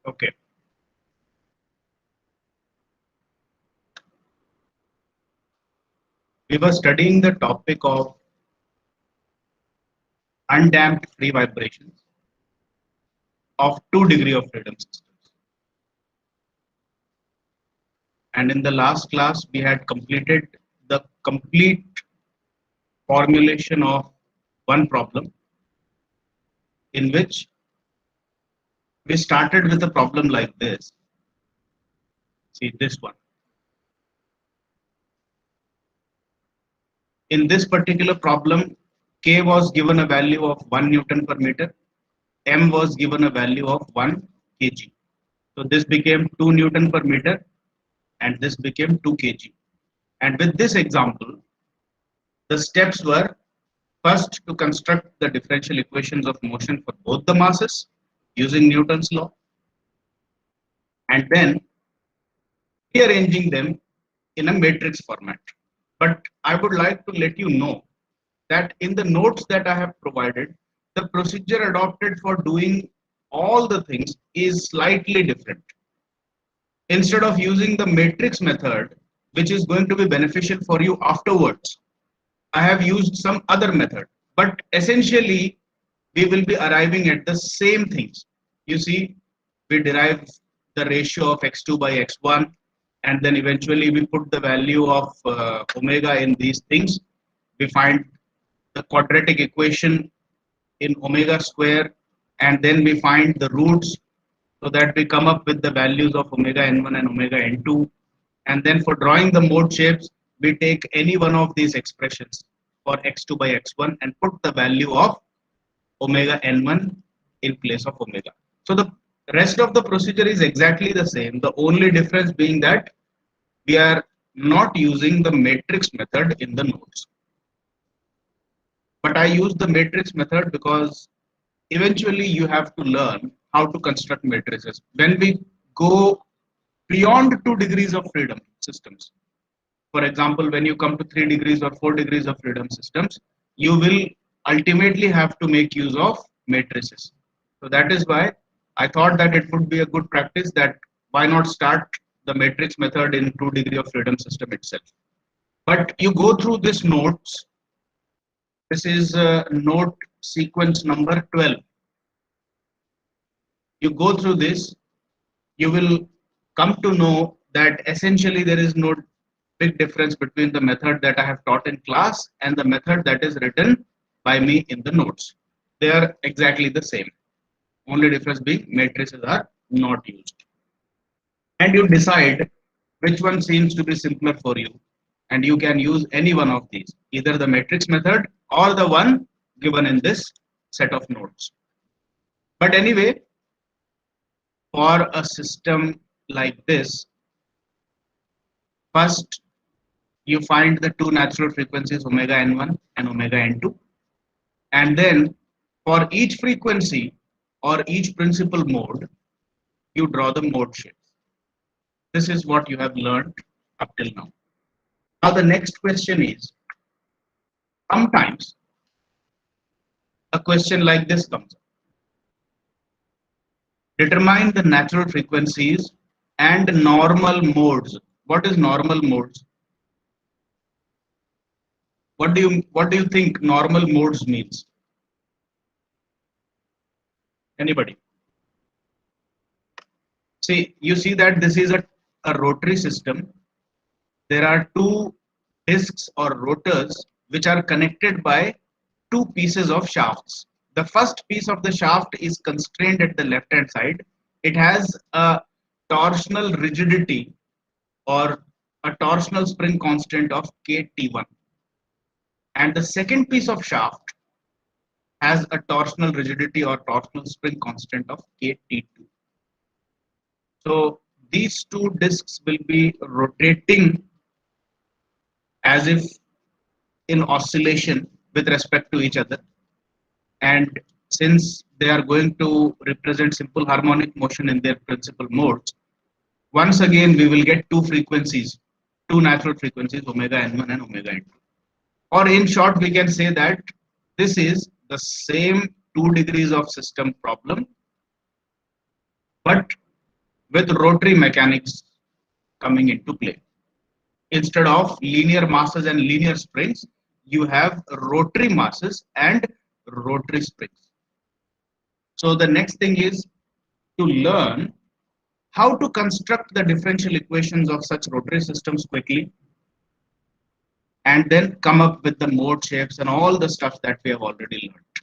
Okay. We were studying the topic of undamped free vibrations of 2 degree of freedom systems. And in the last class, we had completed the complete formulation of one problem in which we started with a problem like this. See this one. In this particular problem, K was given a value of 1 Newton per meter, M was given a value of 1 kg. So this became 2 Newton per meter and this became 2 kg. And with this example, the steps were first to construct the differential equations of motion for both the masses using Newton's law, and then rearranging them in a matrix format. But I would like to let you know that in the notes that I have provided, the procedure adopted for doing all the things is slightly different. Instead of using the matrix method, which is going to be beneficial for you afterwards, I have used some other method. But essentially, we will be arriving at the same things. You see, we derive the ratio of x2 by x1, and then eventually we put the value of omega in these things. We find the quadratic equation in omega square, and then we find the roots so that we come up with the values of omega n1 and omega n2. And then for drawing the mode shapes, we take any one of these expressions for x2 by x1 and put the value of omega n1 in place of omega. So the rest of the procedure is exactly the same. The only difference being that we are not using the matrix method in the nodes. But I use the matrix method because eventually you have to learn how to construct matrices. When we go beyond 2 degrees of freedom systems, for example, when you come to 3 degrees or 4 degrees of freedom systems, you will ultimately have to make use of matrices. So that is why I thought that it would be a good practice that why not start the matrix method in 2 degree of freedom system itself. But you go through this notes. This is note sequence number 12. You go through this, you will come to know that essentially there is no big difference between the method that I have taught in class and the method that is written by me in the notes. They are exactly the same. Only difference being matrices are not used. And you decide which one seems to be simpler for you. And you can use any one of these, either the matrix method or the one given in this set of notes. But anyway, for a system like this, first you find the two natural frequencies omega n1 and omega n2, and then for each frequency or each principal mode you draw the mode shapes. This is what you have learned up till now. Now the next question is, sometimes a question like this comes up. Determine the natural frequencies and normal modes. What is normal modes? What do you think normal modes means? Anybody? See, you see that this is a rotary system. There are two discs or rotors which are connected by two pieces of shafts. The first piece of the shaft is constrained at the left hand side. It has a torsional rigidity or a torsional spring constant of KT1. And the second piece of shaft has a torsional rigidity or torsional spring constant of KT2. So these two discs will be rotating as if in oscillation with respect to each other. And since they are going to represent simple harmonic motion in their principal modes, once again we will get two frequencies, two natural frequencies, omega n1 and omega n2. Or in short, we can say that this is the same 2 degrees of system problem, but with rotary mechanics coming into play. Instead of linear masses and linear springs, you have rotary masses and rotary springs. So the next thing is to learn how to construct the differential equations of such rotary systems quickly, and then come up with the mode shapes and all the stuff that we have already learned.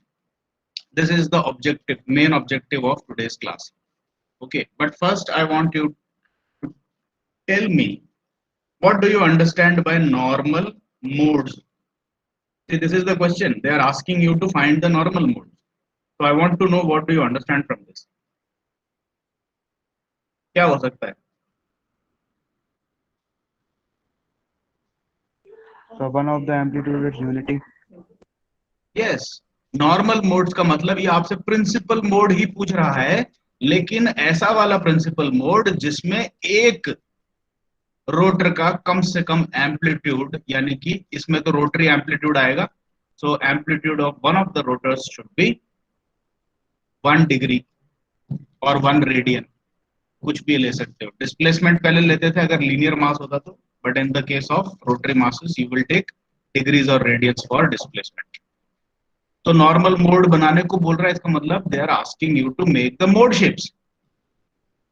This is the objective, main objective of today's class. Okay, but first I want you to tell me, what do you understand by normal modes? See, this is the question. They are asking you to find the normal modes. So I want to know, what do you understand from this? क्या हो सकता है? So one of the amplitude is unity. Yes, normal modes का मतलब ये आपसे principal mode ही पूछ रहा है, लेकिन ऐसा वाला प्रिंसिपल मोड जिसमें एक रोटर का कम से कम एम्पलीट्यूड, यानी कि इसमें तो रोटरी एम्पलीट्यूड आएगा, so amplitude of one of the rotors should be 1 degree और 1 रेडियन, कुछ भी ले सकते हो. डिस्प्लेसमेंट पहले लेते थे अगर लीनियर मास होता तो, but in the case of rotary masses you will take degrees और रेडियंस फॉर डिस्प्लेसमेंट. तो नॉर्मल मोड बनाने को बोल रहा है, इसका मतलब they are asking you to make the mode shapes,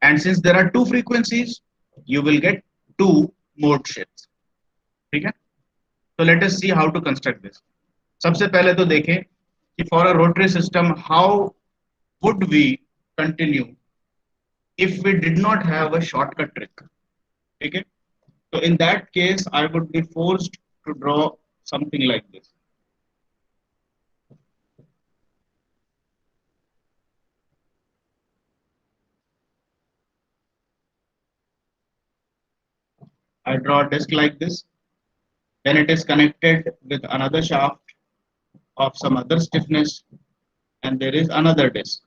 and since there are 2 frequencies you will get 2 mode shapes. ठीक है, तो let us see how to construct this. सबसे पहले तो देखें कि for a rotary system how would we continue if we did not have a shortcut trick. Okay, so in that case I would be forced to draw something like this. I draw a disc like this, then it is connected with another shaft of some other stiffness, and there is another disc.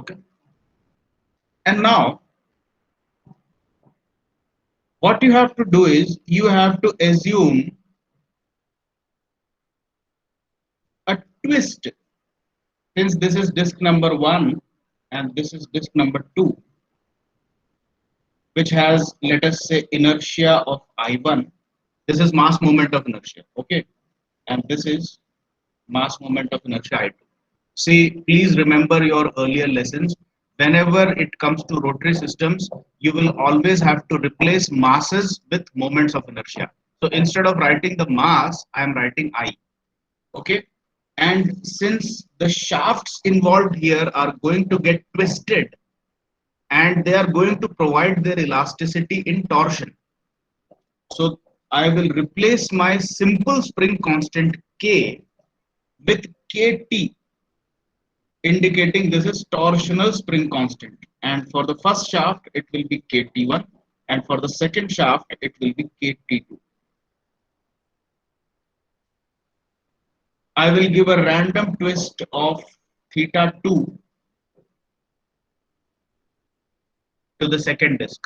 Okay, and now what you have to do is you have to assume a twist, since this is disk number 1 and this is disk number 2, which has, let us say, inertia of I1. This is mass moment of inertia, okay, and this is mass moment of inertia I2. See, please remember your earlier lessons. Whenever it comes to rotary systems, you will always have to replace masses with moments of inertia. So instead of writing the mass, I am writing I. Okay, and since the shafts involved here are going to get twisted, and they are going to provide their elasticity in torsion, so I will replace my simple spring constant K with KT, indicating this is torsional spring constant. And for the first shaft, it will be KT1, and for the second shaft, it will be KT2. I will give a random twist of theta 2 to the second disc.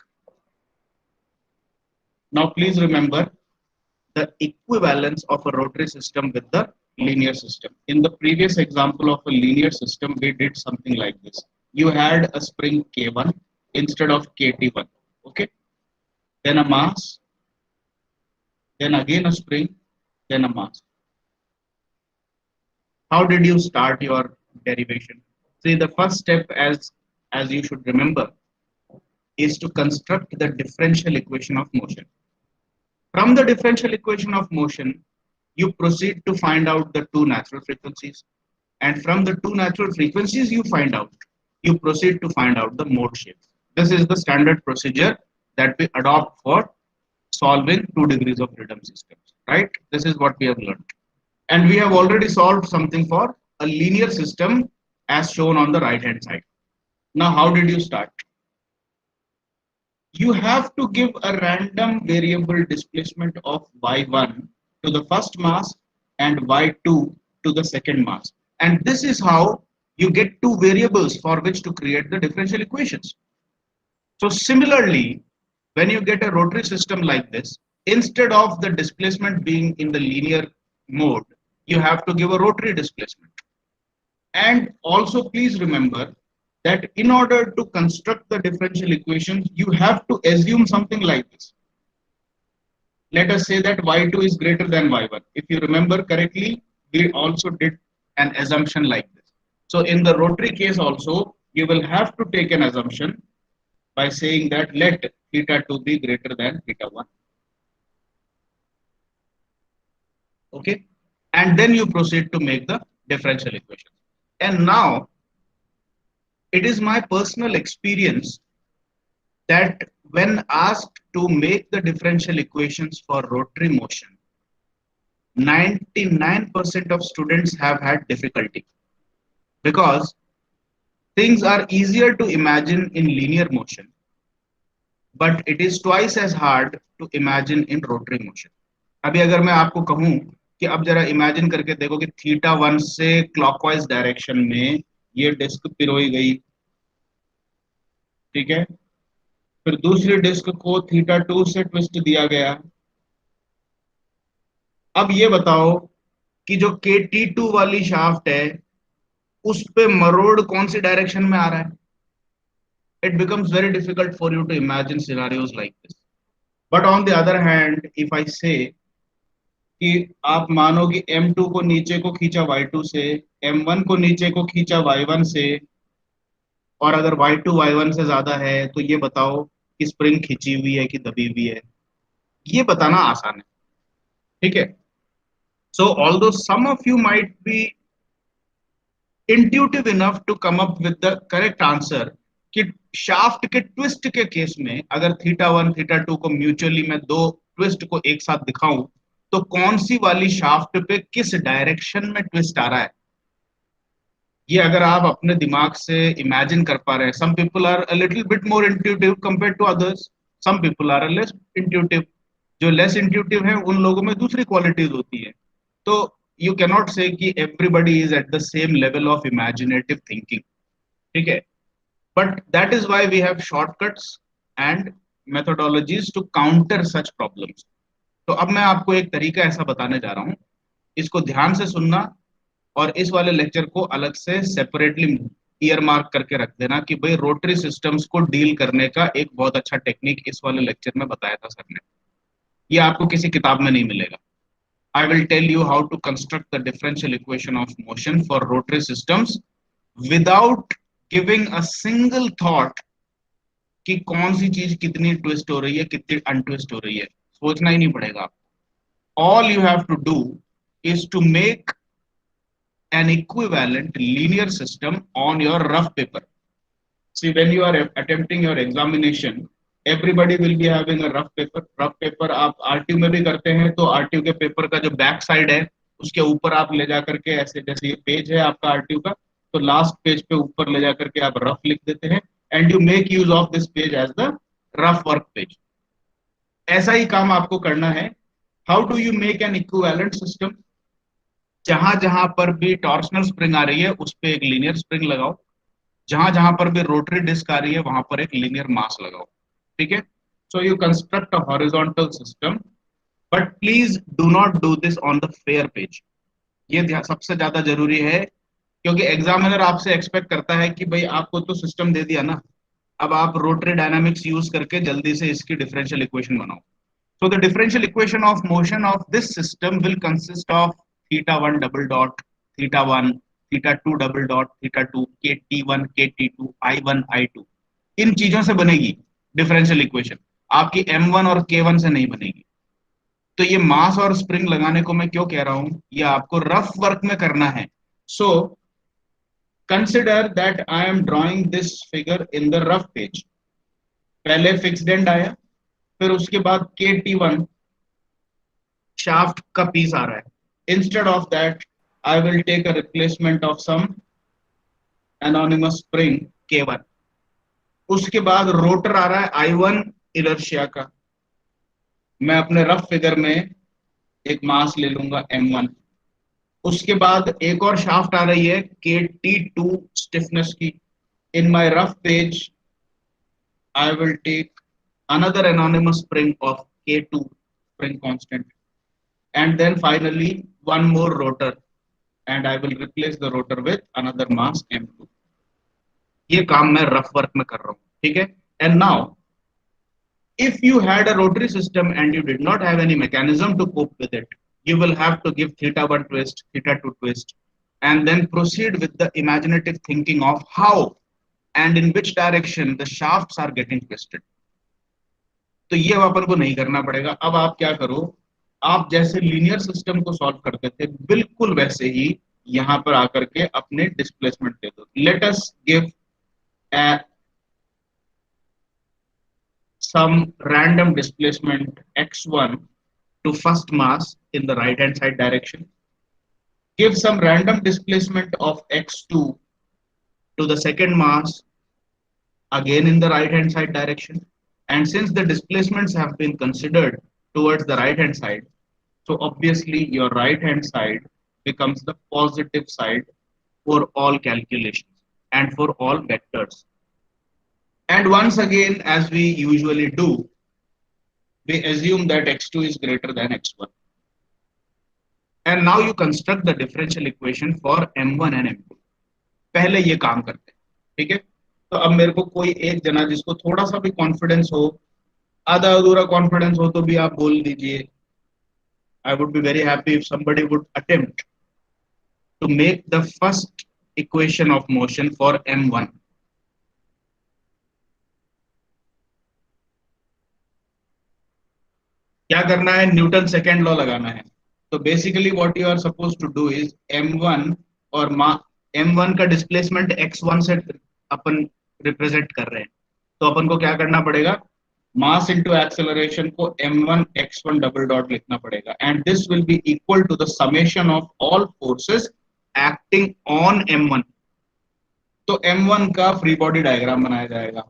Now please remember the equivalence of a rotary system with the linear system. In the previous example of a linear system, we did something like this. You had a spring K1 instead of KT1, okay? Then a mass, then again a spring, then a mass. How did you start your derivation? See, the first step, as you should remember, is to construct the differential equation of motion. From the differential equation of motion, you proceed to find out the 2 natural frequencies, and from the 2 natural frequencies you proceed to find out the mode shapes. This is the standard procedure that we adopt for solving 2 degrees of freedom systems, right? This is what we have learned. And we have already solved something for a linear system as shown on the right hand side. Now, how did you start? You have to give a random variable displacement of y1 to the first mass and y2 to the second mass. And this is how you get 2 variables for which to create the differential equations. So similarly, when you get a rotary system like this, instead of the displacement being in the linear mode, you have to give a rotary displacement. And also please remember that in order to construct the differential equations, you have to assume something like this. Let us say that y2 is greater than y1. If you remember correctly, we also did an assumption like this. So in the rotary case also, you will have to take an assumption by saying that let theta 2 be greater than theta 1. Okay, and then you proceed to make the differential equation. And now it is my personal experience that when asked to make the differential equations for rotary motion, 99% of students have had difficulty because things are easier to imagine in linear motion, but it is twice as hard to imagine in rotary motion. अभी अगर मैं आपको कहूं कि अब जरा imagine करके देखो कि थीटा 1 से क्लॉकवाइज डायरेक्शन में ये डिस्क पिरोई गई, ठीक है, फिर दूसरी डिस्क को थीटा 2 से ट्विस्ट दिया गया। अब ये बताओ कि जो के टी 2 वाली शाफ्ट है उस पे मरोड़ कौन सी डायरेक्शन में आ रहा है। It becomes very difficult for you to imagine scenarios like this. But on the other hand, if I say कि आप मानो कि M2 को नीचे को खींचा Y2 से, M1 को नीचे को खींचा Y1 से, और अगर Y2 Y1 से ज्यादा है तो ये बताओ कि स्प्रिंग खींची हुई है कि दबी हुई है। ये बताना आसान है, ठीक है। So although some of you might be intuitive enough to come up with the correct answer कि शाफ्ट के ट्विस्ट के केस में अगर थीटा 1 थीटा 2 को म्यूचुअली मैं दो ट्विस्ट को एक साथ दिखाऊं तो कौन सी वाली शाफ्ट पे किस डायरेक्शन में ट्विस्ट आ रहा है, ये अगर आप अपने दिमाग से इमेजिन कर पा रहे हैं। Some people are a little bit more intuitive compare to others, some people are less intuitive. जो लेस इंट्यूटिव है उन लोगों में दूसरी क्वालिटीज होती है। तो यू कैनॉट से कि everybody is at the same level of imaginative thinking, ठीक है। But that is why we have shortcuts and methodologies to counter such problems. तो अब मैं आपको एक तरीका ऐसा बताने जा रहा हूं, इसको ध्यान से सुनना और इस वाले लेक्चर को अलग से सेपरेटली ईयर मार्क करके रख देना कि भाई रोटरी सिस्टम्स को डील करने का एक बहुत अच्छा टेक्निक इस वाले लेक्चर में बताया था सर ने। ये आपको किसी किताब में नहीं मिलेगा। I will tell you how to construct the differential equation of motion for rotary systems without giving a single thought कि कौन सी चीज कितनी ट्विस्ट हो रही है कितनी अनट्विस्ट हो रही है, सोचना ही नहीं पड़ेगा आपको। All you have to do is to make an equivalent linear system on your rough paper. See, when you are attempting your examination, everybody will be having a rough paper. Rough paper आप RTU में भी करते हैं तो RTU के paper का जो back side है उसके ऊपर आप ले जा करके ऐसे, जैसे ये पेज है आपका आरटीयू का, तो लास्ट पेज पे ऊपर ले जा करके आप रफ लिख देते हैं and you make use of this page as the rough work page. ऐसा ही काम आपको करना है। How do you make an equivalent system? जहां जहां पर भी टॉर्शनल स्प्रिंग आ रही है उस पर एक लीनियर स्प्रिंग लगाओ, जहां जहां पर भी रोटरी डिस्क आ रही है वहां पर एक लीनियर मास लगाओ, ठीक है। So you construct a horizontal system, but please do not do this on the fair page. ये सबसे ज्यादा जरूरी है क्योंकि एग्जामिनर आपसे एक्सपेक्ट करता है कि भाई आपको तो सिस्टम दे दिया ना, अब आप रोटरी डायनामिक्स यूज करके जल्दी से इसकी डिफरेंशियल इक्वेशन बनाओ। So the differential equation of motion of this system will consist of theta 1 double dot, theta 1, theta 2 double dot, theta 2, kt1, kt2, I1, I2। इन चीजों से बनेगी डिफरेंशियल इक्वेशन, आपकी m1 और k1 से नहीं बनेगी। तो ये मास और स्प्रिंग लगाने को मैं क्यों कह रहा हूं, ये आपको रफ वर्क में करना है। So consider that I am drawing this figure in the rough page. पहले फिक्स्ड एंड आया, फिर उसके बाद kt1 shaft का पीस आ रहा है। Instead of that I will take a replacement of some anonymous spring k1। उसके बाद रोटर आ रहा है I1 इनर्शिया का, मैं अपने रफ फिगर में एक मास ले लूंगा m1। उसके बाद एक और शाफ्ट आ रही है kt2 स्टिफनेस की। In my rough page I will take another anonymous spring of k2 spring constant, and then finally one more rotor, and I will replace the rotor with another mass m2. ये काम मैं rough work में कर रहा हूँ, ठीक है. And now if you had a rotary system and you did not have any mechanism to cope with it, you will have to give theta 1 twist, theta 2 twist, and then proceed with the imaginative thinking of how and in which direction the shafts are getting twisted. तो ये अब अपन को नहीं करना पड़ेगा. अब आप क्या करो, आप जैसे लीनियर सिस्टम को सॉल्व करते थे बिल्कुल वैसे ही यहां पर आकर के अपने डिस्प्लेसमेंट दे दो. Let us give some random displacement x1 to first mass in the right hand side direction. Give some random displacement of x2 to the second mass again in the right hand side direction. And since the displacements have been considered towards the right hand side, so obviously your right hand side becomes the positive side for all calculations and for all vectors. And once again, as we usually do, we assume that x2 is greater than x1. And now you construct the differential equation for m1 and m2. पहले ये काम करते हैं, ठीक है. तो अब मेरे को कोई एक जना जिसको थोड़ा सा भी कॉन्फिडेंस हो, आधा अधूरा कॉन्फिडेंस हो तो भी आप बोल दीजिए. I would be very happy if somebody would attempt to make the first equation of motion for m1. क्या करना है, न्यूटन सेकेंड लॉ लगाना है. तो basically what you are suppose to do is m1 और m1 का displacement x1 से अपन represent कर रहे हैं, तो अपन को क्या करना पड़ेगा, मास इनटू एक्सेलरेशन को m1 x1 डबल डॉट लिखना पड़ेगा, and this will be equal to the summation of all forces acting on m1. तो m1 का फ्री बॉडी डायग्राम बनाया जाएगा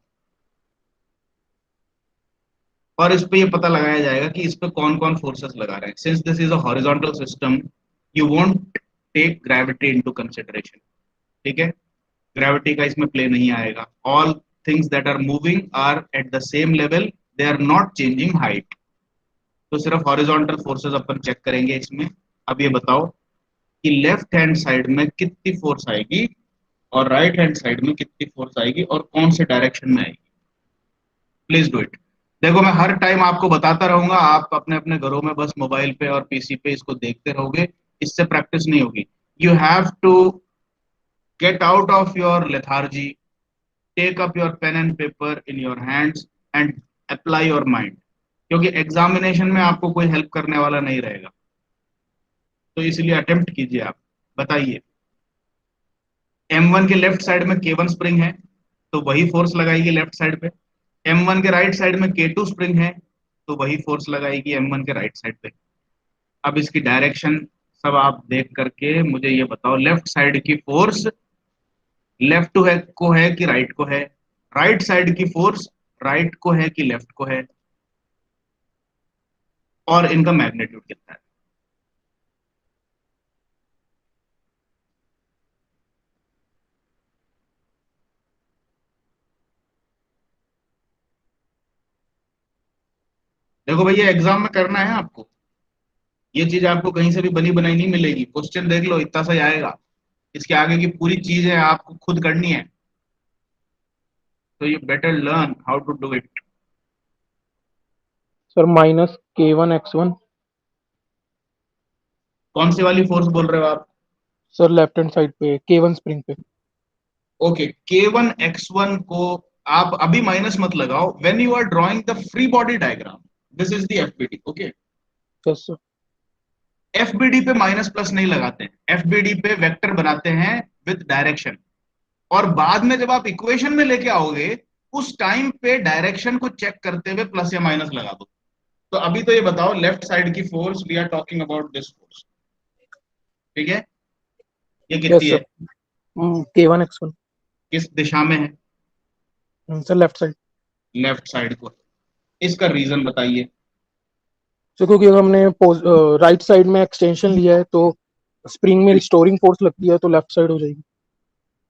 और इस पे ये पता लगाया जाएगा कि इस पे कौन कौन फोर्सेस लगा रहे हैं. Since this is a horizontal system, you won't take gravity into consideration, ठीक है. ग्रेविटी का इसमें प्ले नहीं आएगा. All things that are moving are at the same level, they are not changing height. तो सिर्फ हॉरिजॉन्टल फोर्सेस अपन check करेंगे इसमें. अब ये बताओ कि लेफ्ट हैंड साइड में कितनी फोर्स आएगी और राइट हैंड साइड में कितनी फोर्स आएगी और कौन से डायरेक्शन में आएगी. Please do it. देखो मैं हर टाइम आपको बताता रहूंगा, आप अपने अपने घरों में बस मोबाइल पे और पीसी पे इसको देखते रहोगे, इससे प्रैक्टिस नहीं होगी. You have to get out of your lethargy, take up your pen and paper in your hands and apply your mind, क्योंकि एग्जामिनेशन में आपको कोई हेल्प करने वाला नहीं रहेगा. तो इसलिए अटेम्प्ट कीजिए. आप बताइए, m1 के लेफ्ट साइड में k1 स्प्रिंग है, तो वही फोर्स लगाएगी लेफ्ट साइड पे. m1 के राइट साइड में k2 स्प्रिंग है, तो वही फोर्स लगाएगी m1 के राइट साइड पे. अब इसकी डायरेक्शन सब आप देख करके मुझे ये बताओ, लेफ्ट साइड की फोर्स लेफ्ट को है कि राइट को है, राइट साइड की फोर्स राइट को है कि लेफ्ट को है, और इनका मैग्नीट्यूड कितना है. देखो भैया, एग्जाम में करना है आपको, ये चीज आपको कहीं से भी बनी बनाई नहीं मिलेगी. क्वेश्चन देख लो, इतना सा ही आएगा. इसके आगे की पूरी चीज है आपको खुद करनी है. तो you better learn how to do it. Sir minus k1x1. कौन सी वाली फोर्स बोल रहे हो आप? सर लेफ्ट हैंड साइड पे k1 स्प्रिंग पे. ओके, k1 x1 को आप अभी माइनस मत लगाओ. When you are drawing the free body diagram, this is the FBD. Okay, yes sir. FBD पे माइनस प्लस नहीं लगाते हैं, एफबीडी पे वेक्टर बनाते हैं विद डायरेक्शन, और बाद में जब आप इक्वेशन में लेके आओगे उस टाइम पे डायरेक्शन को चेक करते हुए प्लस या माइनस लगा दो. तो अभी तो ये बताओ, लेफ्ट साइड की force, we are talking about this force, ठीक है. ये कितनी है? k1x1. किस दिशा में है? Sir left side. Left side को. इसका रीजन बताइए. सर क्योंकि अगर हमने राइट साइड में एक्सटेंशन लिया है तो स्प्रिंग में रिस्टोरिंग फोर्स लगती है, तो लेफ्ट साइड हो जाएगी.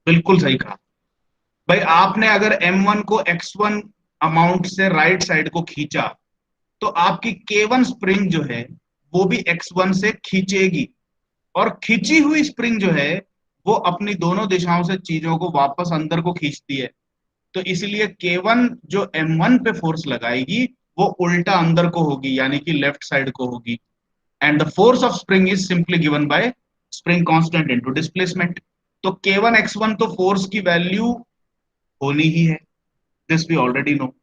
बिल्कुल सही कहा भाई. आपने अगर m1 को x1 अमाउंट से राइट साइड को खींचा तो आपकी K1 स्प्रिंग जो है वो भी X1 से खींचेगी, और खींची हुई स्प्रिंग जो है वो अपनी दोनों दिशाओं से चीजों को वापस अंदर को खींचती है। तो इसलिए K1 जो M1 पे फोर्स लगाएगी वो उल्टा अंदर को होगी, यानी कि लेफ्ट साइड को होगी। And the force of spring is simply given by spring constant into displacement. तो K1 X1 तो फोर्स की वैल्यू होनी ही है, this we already know.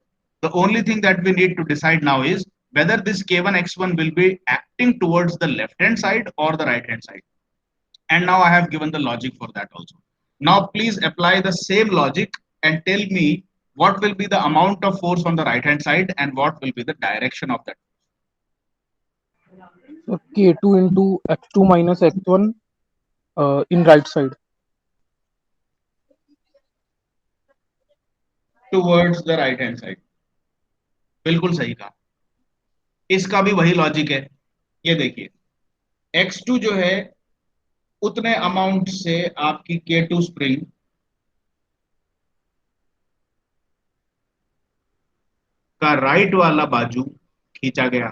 The only thing that we need to decide now is whether this K1 X1 will be acting towards the left hand side or the right hand side. And now I have given the logic for that also. Now please apply the same logic and tell me what will be the amount of force on the right hand side and what will be the direction of that. So K2 into X2 minus X1 in right side. Towards the right hand side. बिल्कुल सही कहा, इसका भी वही logic है। ये देखिए X2 जो है उतने अमाउंट से आपकी K2 स्प्रिंग का राइट वाला बाजू खींचा गया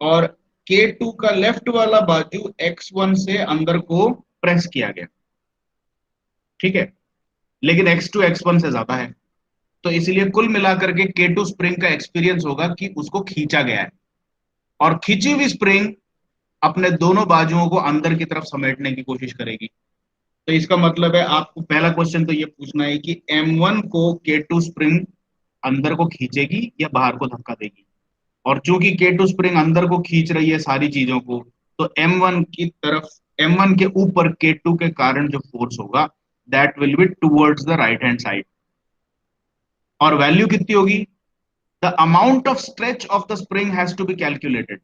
और K2 का लेफ्ट वाला बाजू X1 से अंदर को प्रेस किया गया, ठीक है, लेकिन X2 X1 से ज्यादा है, तो इसलिए कुल मिलाकर के K2 स्प्रिंग का एक्सपीरियंस होगा कि उसको खींचा गया है, और खींची हुई स्प्रिंग अपने दोनों बाजुओं को अंदर की तरफ समेटने की कोशिश करेगी। तो इसका मतलब है आपको पहला क्वेश्चन तो ये पूछना है कि M1 को K2 स्प्रिंग अंदर को खींचेगी या बाहर को धक्का देगी, और चूंकि K2 स्प्रिंग अंदर को खींच रही है सारी चीजों को, तो M1 की तरफ, M1 के ऊपर K2 के कारण जो फोर्स होगा that will be towards the right hand side, और वैल्यू कितनी होगी, the amount of stretch of the spring has to be calculated.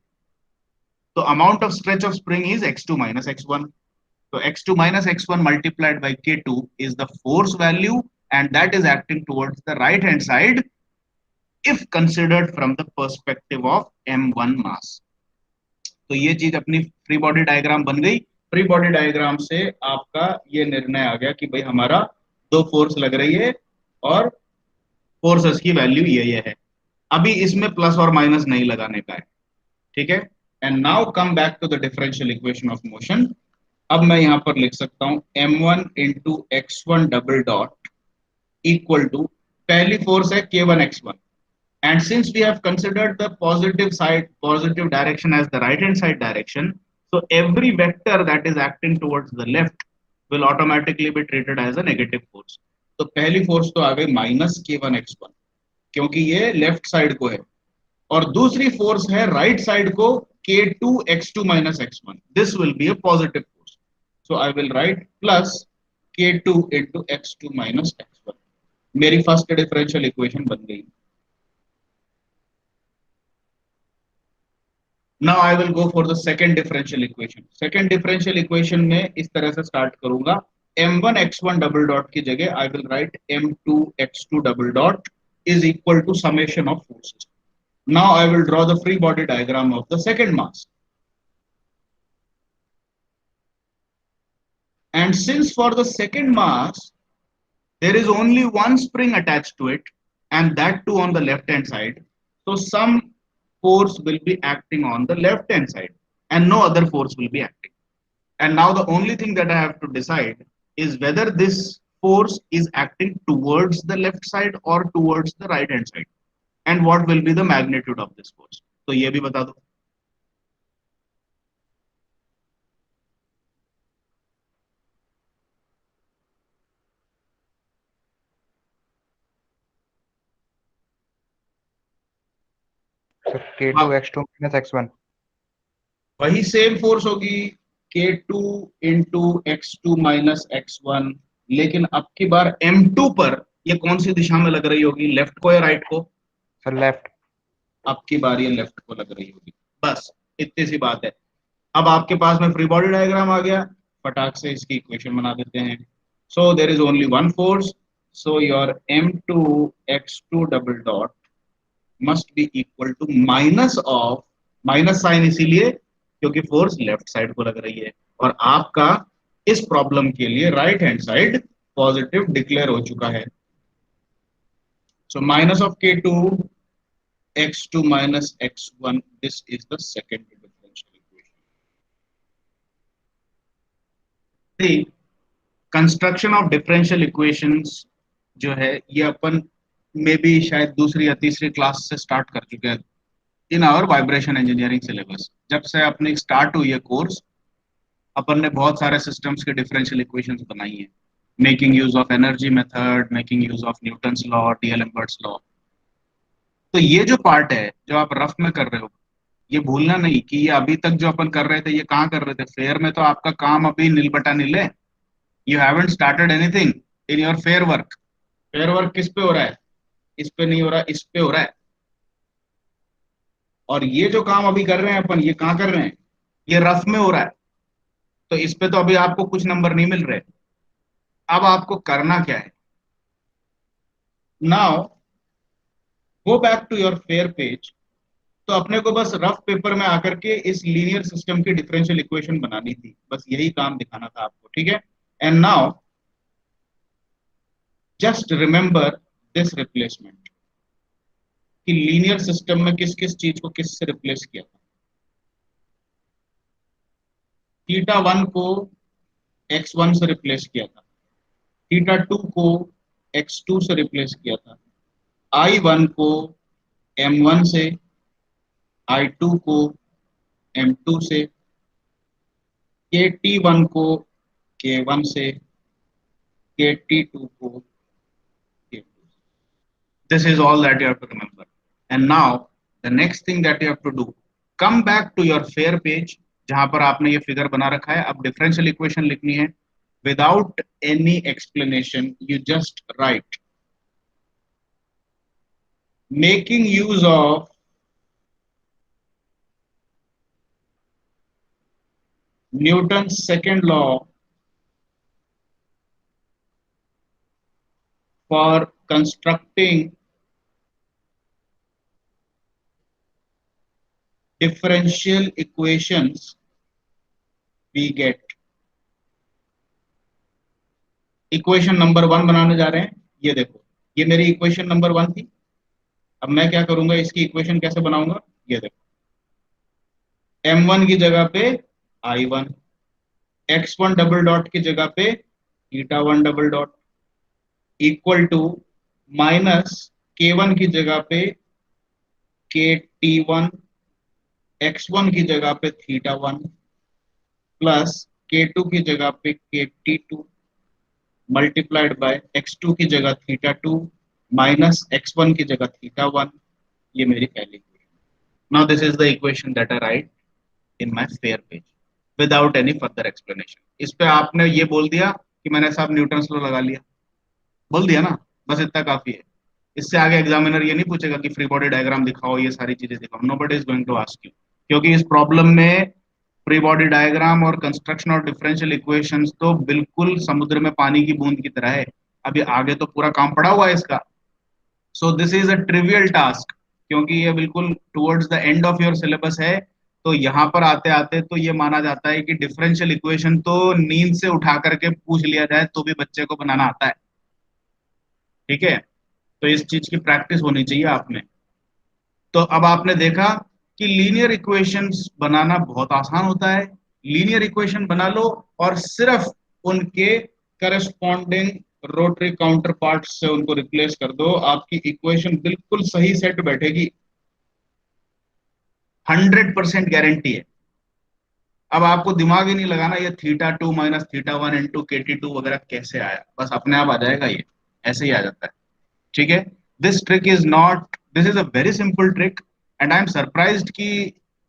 तो amount of stretch of spring is X2 minus X1. So X2 minus X1 multiplied by K2 is the force value, and that is acting towards the right hand side if considered from the perspective of M1 mass. तो ये चीज अपनी free body diagram बन गई। Free body diagram से आपका ये निर्णय आ गया कि भाई हमारा दो फोर्स लग रही है और फोर्सेस की वैल्यू ये है। अभी इसमें प्लस और माइनस नहीं लगाने का है, ठीक है। And now come back to the differential equation of motion. अब मैं यहां पर लिख सकता हूं M1 into X1 double dot equal to, पहली फोर्स है K1 X1, and since we have considered the positive direction as the right hand side direction, so every vector that is acting towards the left will automatically be treated as a negative force. तो पहली force तो आ गई minus K1 X1 क्योंकि ये left side को है, और दूसरी फोर्स है राइट साइड को K2 X2 minus X1. This will be a positive force. So I will write plus K2 into X2 minus X1. मेरी फर्स्ट डिफरेंशियल इक्वेशन बन गई। Now I will go for the second differential equation. Second differential equation में इस तरह से start करूंगा, M1 X1 double dot की जगह I will write M2 X2 double dot is equal to summation of forces. Now I will draw the free body diagram of the second mass. And since for the second mass there is only one spring attached to it, and that too on the left hand side, so some force will be acting on the left hand side and no other force will be acting. And now the only thing that I have to decide is whether this force is acting towards the left side or towards the right hand side, and what will be the magnitude of this force. तो ये भी बता दो। So K2 X2 minus X1. वही same force होगी K2 into X2 minus X1, लेकिन अब की बार M2 पर ये कौन सी दिशा में लग रही होगी, लेफ्ट को या राइट को? So left. अब की बार ये लेफ्ट को लग रही होगी, बस इतनी सी बात है। अब आपके पास में फ्री बॉडी डायग्राम आ गया, फटाक से इसकी इक्वेशन बना देते हैं। So there is only one force, so your M2 X2 double dot must be equal to minus of, minus sign इसीलिए क्योंकि फोर्स लेफ्ट साइड को लग रही है, और आपका इस प्रॉब्लम के लिए right hand side positive declare हो चुका है। So minus of K2 x2 minus x1. This is the second differential equation. The construction of differential equations जो है ये अपन मे भी शायद दूसरी या तीसरी क्लास से स्टार्ट कर चुके हैं in our vibration engineering syllabus. जब से अपने स्टार्ट हुई है कोर्स, अपन ने बहुत सारे सिस्टम्स के डिफरेंशियल इक्वेशंस बनाई हैं, making use of energy method, making use of Newton's law, D'Alembert's law. तो ये जो पार्ट है जो आप रफ में कर रहे हो, ये भूलना नहीं कि ये अभी तक जो अपन कर रहे थे ये कहाँ कर रहे थे, फेयर में तो आपका काम अभी नील बटा नील है। You haven't started anything in your fair work. Fair work किस पे हो रहा है? इस पे नहीं हो रहा, इस पे हो रहा है। और ये जो काम अभी कर रहे हैं अपन, ये कहाँ कर रहे हैं? ये रफ में हो रहा है। तो इस पे तो अभी आपको कुछ नंबर नहीं मिल रहे। अब आपको करना क्या है? Now go back to your fair page. तो अपने को बस रफ पेपर में आकर के इस लीनियर सिस्टम की डिफरेंशियल इक्वेशन बनानी थी, बस यही काम दिखाना था आपको, ठीक है। And now just remember this replacement कि लीनियर सिस्टम में किस किस चीज को किस से रिप्लेस किया था। थीटा 1 को x1 से रिप्लेस किया था, थीटा 2 को x2 से रिप्लेस किया था, I1 को m1 से, I2 को m2 से, KT1 को K1 से, KT2 को K2 से. This is all that you have to remember. And now the next thing that you have to do, come back to your fair page जहां पर आपने ये फिगर बना रखा है। अब डिफरेंशियल इक्वेशन लिखनी है without any explanation. You just right making use of Newton's second law for constructing differential equations, we get equation number 1 बनाने जा रहे हैं। ये देखो, ये मेरी इक्वेशन नंबर 1 थी। अब मैं क्या करूंगा, इसकी इक्वेशन कैसे बनाऊंगा? ये देखो, m1 की जगह पे I1, x1 डबल डॉट की जगह पे theta 1 double dot equal to minus k1 की जगह पे kt1, x1 की जगह पे थीटा 1 प्लस k2 की जगह पे kt2 मल्टीप्लाइड बाय x2 की जगह थीटा 2 माइनस x1 की जगह थीटा 1। ये मेरी पहली equation. Now this is the equation that I right in my fair page without any further explanation. इस पे आपने ये बोल दिया कि मैंने साहब न्यूटन्स लॉ लगा लिया, बोल दिया ना, बस इतना काफी है। इससे आगे एग्जामिनर ये नहीं पूछेगा कि फ्री बॉडी डायग्राम दिखाओ, ये सारी चीजें दिखाओ। Nobody is going to ask you, क्योंकि इस प्रॉब्लम में फ्री बॉडी डायग्राम और कंस्ट्रक्शन और डिफरेंशियल इक्वेशंस तो बिल्कुल समुद्र में पानी की बूंद की तरह है। अभी आगे तो पूरा काम पड़ा हुआ है इसका। So this is a trivial task, क्योंकि ये बिल्कुल towards the end of your syllabus है। तो यहाँ पर आते आते तो ये माना जाता है कि डिफरेंशियल इक्वेशन तो नींद से उठा करके पूछ लिया जाए तो भी बच्चे को बनाना आता है, ठीक है। तो इस चीज की प्रैक्टिस होनी चाहिए आप में। तो अब आपने देखा कि लीनियर इक्वेशंस बनाना बहुत आसान होता है। लीनियर इक्वेशन बना लो और सिर्फ उनके करस्पॉन्डिंग रोटरी काउंटर पार्ट्स से उनको रिप्लेस कर दो, आपकी इक्वेशन बिल्कुल सही सेट बैठेगी, 100% गारंटी है। अब आपको दिमाग ही नहीं लगाना ये theta 2 minus theta 1 into KT2 वगैरह कैसे आया, बस अपने आप आ जाएगा, ये ऐसे ही आ जाता है, ठीक है। This trick is not, this is a very simple trick and I am surprised कि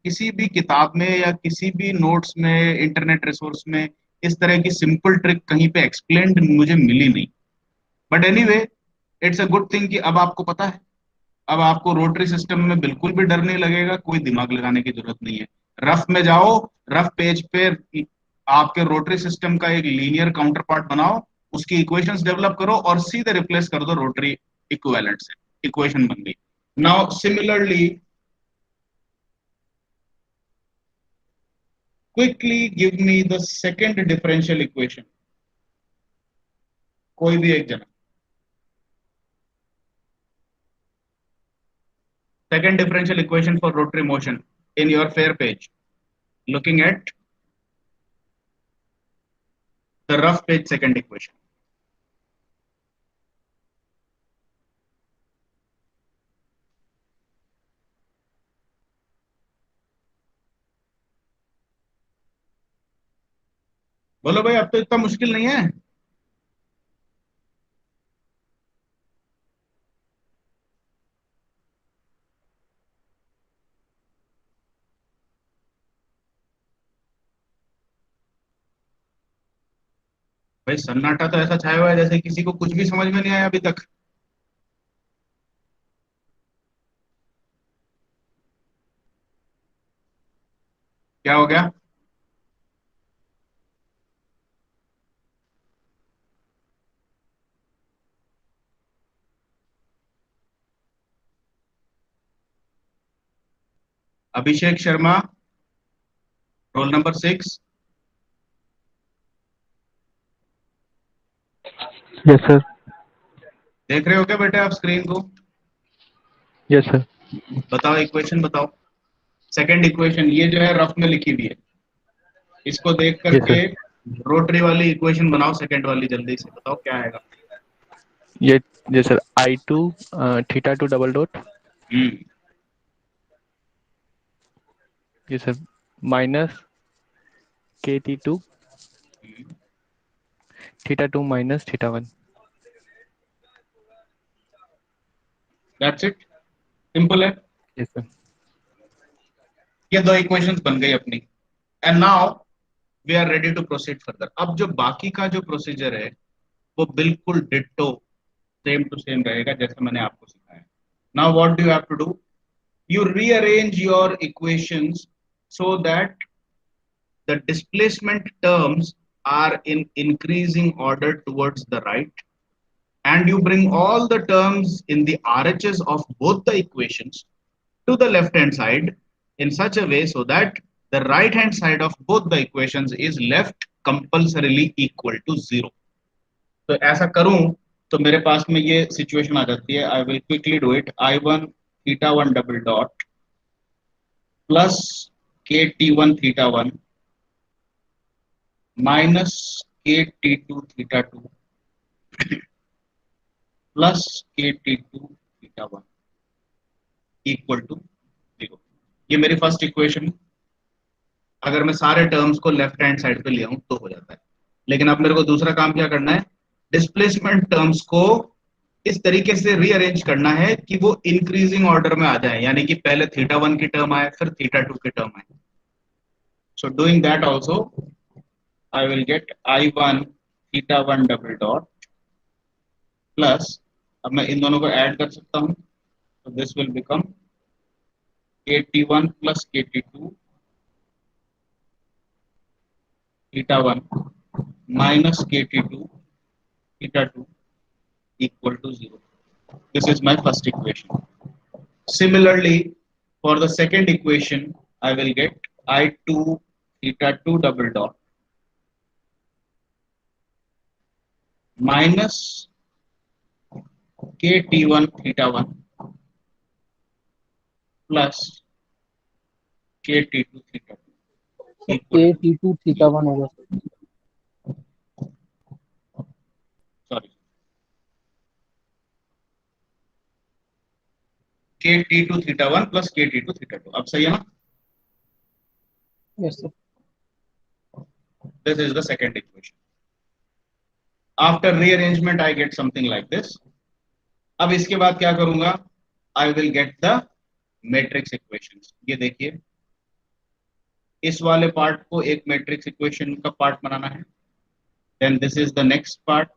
किसी भी किताब में या किसी भी नोट्स में, इंटरनेट रिसोर्स में इस तरह की सिंपल ट्रिक कहीं पे एक्सप्लेन्ड मुझे मिली नहीं। But anyway, it's a good thing कि अब आपको पता है। अब आपको रोटरी सिस्टम में बिल्कुल भी डर नहीं लगेगा, कोई दिमाग लगाने की जरूरत नहीं है। रफ में जाओ, रफ पेज पे आपके रोटरी सिस्टम का एक लीनियर काउंटर पार्ट बनाओ, उसकी इक्वेशंस डेवलप करो और सीधे रिप्लेस कर दो रोटरी इक्विवेलेंट से, इक्वेशन बन गई। Now similarly quickly give me the second differential equation, कोई भी एक जना। second differential equation for rotary motion in your fair page. Looking at the rough page second equation. बोलो भाई, अब तो इतना मुश्किल नहीं है। भाई सन्नाटा तो ऐसा छाया हुआ है जैसे किसी को कुछ भी समझ में नहीं आया अभी तक। क्या हो गया? Abhishek Sharma, roll number 6। Yes sir. देख रहे हो क्या बेटे आप स्क्रीन को? Yes sir. बताओ इक्वेशन बताओ। सेकंड इक्वेशन ये जो है रफ में लिखी हुई है, इसको देख Yes, करके sir. रोटरी वाली इक्वेशन बनाओ। सेकंड वाली जल्दी से बताओ क्या आएगा। ये sir I2 theta 2 double dot hmm ये sir minus KT2 theta 2 minus theta 1। That's it, simple है। Yes sir. ये दो इक्वेशंस बन गई अपनी। And now we are ready to proceed further. अब जो बाकी का जो प्रोसीजर है वो बिल्कुल डिट्टो सेम टू सेम रहेगा जैसे मैंने आपको सिखाया। Now what do you have to do? You rearrange your equations so that the displacement terms are in increasing order towards the right, and you bring all the terms in the RHS of both the equations to the left hand side in such a way so that the right hand side of both the equations is left compulsorily equal to 0. तो ऐसा करूं तो मेरे पास में ये situation आ जाती है। I will quickly do it. I1 theta 1 double dot plus KT1 theta 1 minus KT2 theta 2 plus KT2 theta 1 equal to 0। ये मेरी फर्स्ट इक्वेशन। अगर मैं सारे टर्म्स को लेफ्ट हैंड साइड पे ले आऊं तो हो जाता है। लेकिन अब मेरे को दूसरा काम क्या करना है? डिस्प्लेसमेंट टर्म्स को इस तरीके से रीअरेंज करना है कि वो इंक्रीजिंग ऑर्डर में आ जाए, यानी कि पहले थीटा 1 की टर्म आए फिर थीटा 2 की टर्म आए। So doing that also, I will get I1 theta 1 double dot plus, अब मैं इन दोनों को ऐड कर सकता हूँ, तो this will become KT1 plus KT2 theta 1 minus KT2 theta 2 equal to 0. This is my first equation. Similarly, for the second equation, I will get I2 theta 2 double dot minus KT1 theta 1 plus KT2 theta 2 equal to, KT2 theta 1 होगा। sorry, KT2 theta 1 plus KT2 theta 2। अब सही है ना? Yes sir. This is the second equation. After rearrangement, I get something like this. अब इसके बाद क्या करूंगा? I will get the matrix equations. ये देखिए, इस वाले पार्ट को एक मैट्रिक्स इक्वेशन का पार्ट बनाना है। Then this is the next part,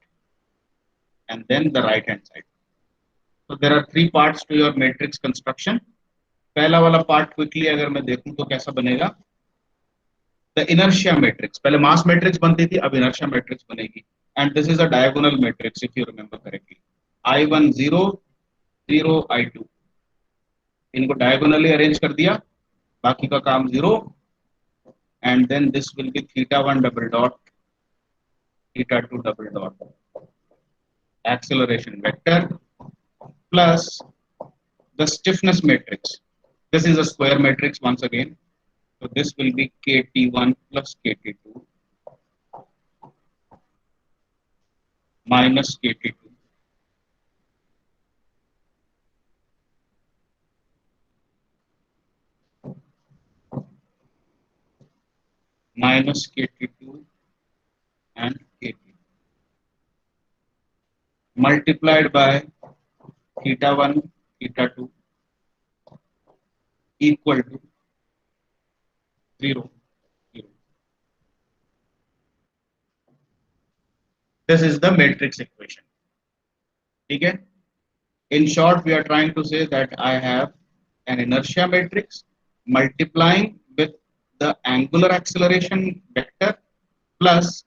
and then the right hand side. So there are three parts to your matrix construction. पहला वाला पार्ट क्विकली अगर मैं देखूं तो कैसा बनेगा? The inertia matrix. पहले mass matrix बनती थी, अब inertia matrix बनेगी। And this is a diagonal matrix if you remember correctly. I1 0 0 I2 इनको diagonally arrange कर दिया, बाकी का काम 0, and then this will be theta 1 double dot theta 2 double dot acceleration vector plus the stiffness matrix. This is a square matrix once again. So this will be KT1 plus KT2 minus KT2 minus KT2 and KT multiplied by theta 1, theta 2 equal to 0, 0. This is the matrix equation. Okay? In short, we are trying to say that I have an inertia matrix multiplying with the angular acceleration vector plus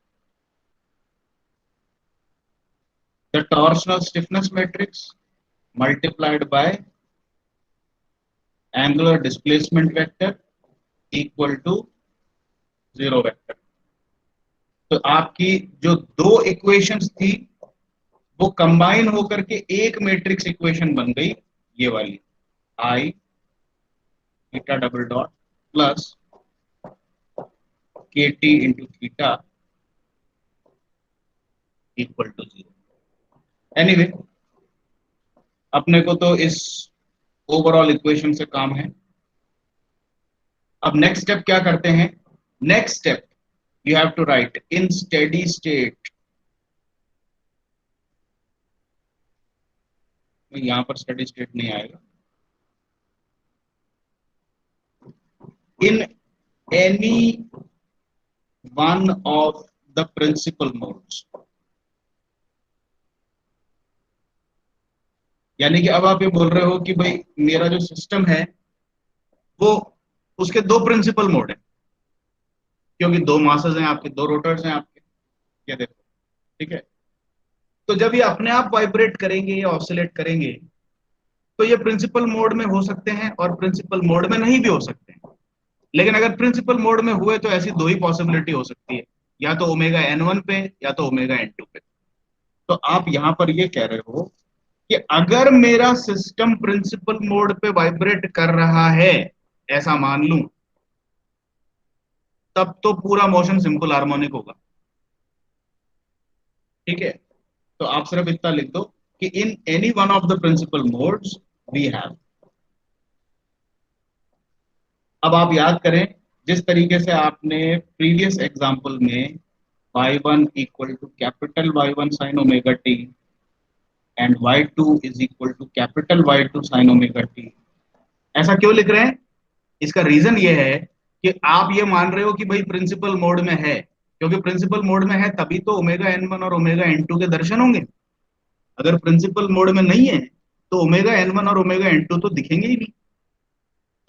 the torsional stiffness matrix multiplied by angular displacement vector equal to 0 vector. तो आपकी जो दो equations थी वो combine होकर के एक matrix equation बन गई, ये वाली I theta double dot plus KT into theta equal to 0. Anyway, अपने को तो इस ओवरऑल इक्वेशन से काम है. अब नेक्स्ट स्टेप क्या करते हैं? Next step you have to write in steady state. यहां पर स्टेडी स्टेट नहीं आएगा. In any one of the principal modes, यानी कि अब आप ये बोल रहे हो कि भाई मेरा जो सिस्टम है वो उसके दो प्रिंसिपल मोड है, क्योंकि दो मासेस हैं आपके, दो रोटर्स हैं आपके, ये देखो, ठीक है. तो जब ये अपने आप वाइब्रेट करेंगे या ऑसिलेट करेंगे तो ये प्रिंसिपल मोड में हो सकते हैं और प्रिंसिपल मोड में नहीं भी हो सकते हैं. लेकिन अगर प्रिंसिपल मोड में हुए तो ऐसी दो ही पॉसिबिलिटी हो सकती है, या तो ओमेगा n1 पे या तो ओमेगा n2 पे. तो आप यहां पर ये कह रहे हो कि अगर मेरा सिस्टम प्रिंसिपल मोड पे वाइब्रेट कर रहा है, ऐसा मान लूं, तब तो पूरा मोशन सिंपल हार्मोनिक होगा. ठीक है. तो आप सिर्फ इतना लिख दो कि in any one of the principal modes we have. अब आप याद करें जिस तरीके से आपने प्रीवियस एग्जांपल में y1 equal to capital Y1 sin omega t and y2 is equal to capital Y2 sin omega t, ऐसा क्यों लिख रहे हैं? इसका रीजन ये है कि आप ये मान रहे हो कि भाई प्रिंसिपल मोड में है, क्योंकि प्रिंसिपल मोड में है तभी तो ओमेगा n1 और ओमेगा n2 के दर्शन होंगे. अगर प्रिंसिपल मोड में नहीं है तो ओमेगा n1 और ओमेगा n2 तो दिखेंगे ही नहीं.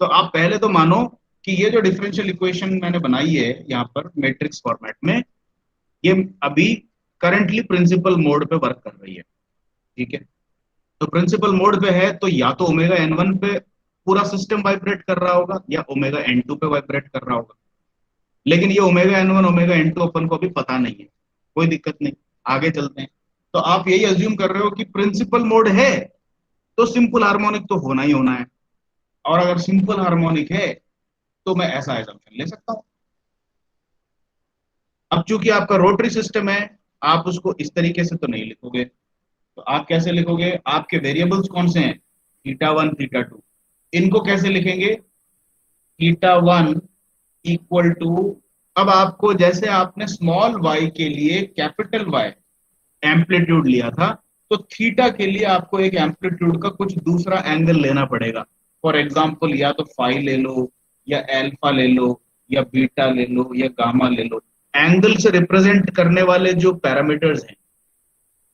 तो आप पहले तो मानो कि ये जो डिफरेंशियल इक्वेशन मैंने बनाई है यहाँ पर मैट्रिक्स फॉर्मेट में, ये अभी करंटली प्रिंसिपल मोड पे वर्क कर रही है. ठीक है. तो प्रिंसिपल मोड पे है तो या तो ओमेगा n1 पे पूरा सिस्टम वाइब्रेट कर रहा होगा या ओमेगा n2 पे वाइब्रेट कर रहा होगा. लेकिन ये ओमेगा n1 ओमेगा n2 अपन को अभी पता नहीं है. कोई दिक्कत नहीं, आगे चलते हैं. तो आप यही अज्यूम कर रहे हो कि प्रिंसिपल मोड है तो सिंपल हार्मोनिक तो होना ही होना है, और अगर सिंपल हार्मोनिक है तो मैं ऐसा assumption ले सकता हूं. अब चूंकि आपका रोटरी सिस्टम है, आप उसको इस तरीके से तो नहीं लिखोगे. तो आप कैसे लिखोगे? आपके वेरिएबल्स कौन से हैं? Theta 1 theta 2. इनको कैसे लिखेंगे? थीटा 1 इक्वल टू, अब आपको जैसे आपने स्मॉल y के लिए कैपिटल Y एम्पलीट्यूड लिया था, तो थीटा के लिए आपको एक एम्पलीट्यूड का कुछ दूसरा एंगल लेना पड़ेगा. फॉर एग्जांपल या तो फाई ले लो या अल्फा ले लो या बीटा ले लो या गामा ले लो. एंगल से रिप्रेजेंट करने वाले जो पैरामीटर्स हैं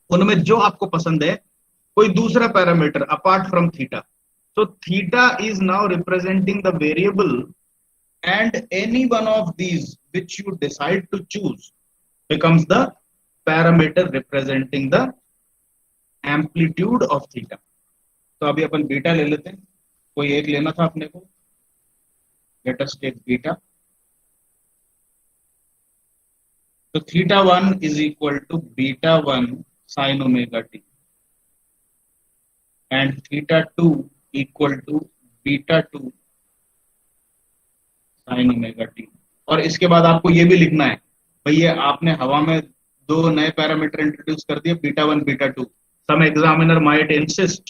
उनमें जो आपको पसंद है कोई दूसरा parameter apart from theta. So theta is now representing the variable, and any one of these which you decide to choose becomes the parameter representing the amplitude of theta. तो अभी अपन बीटा ले लेते हैं. कोई एक लेना था अपने को. Let us take beta. तो theta 1 is equal to beta 1 sin omega t and theta 2 equal to beta 2 sine omega t. और इसके बाद आपको ये भी लिखना है, भैया आपने हवा में दो नए पैरामीटर इंट्रोड्यूस कर दिए, बीटा 1 बीटा 2। सम एग्जामिनर माइट इंसिस्ट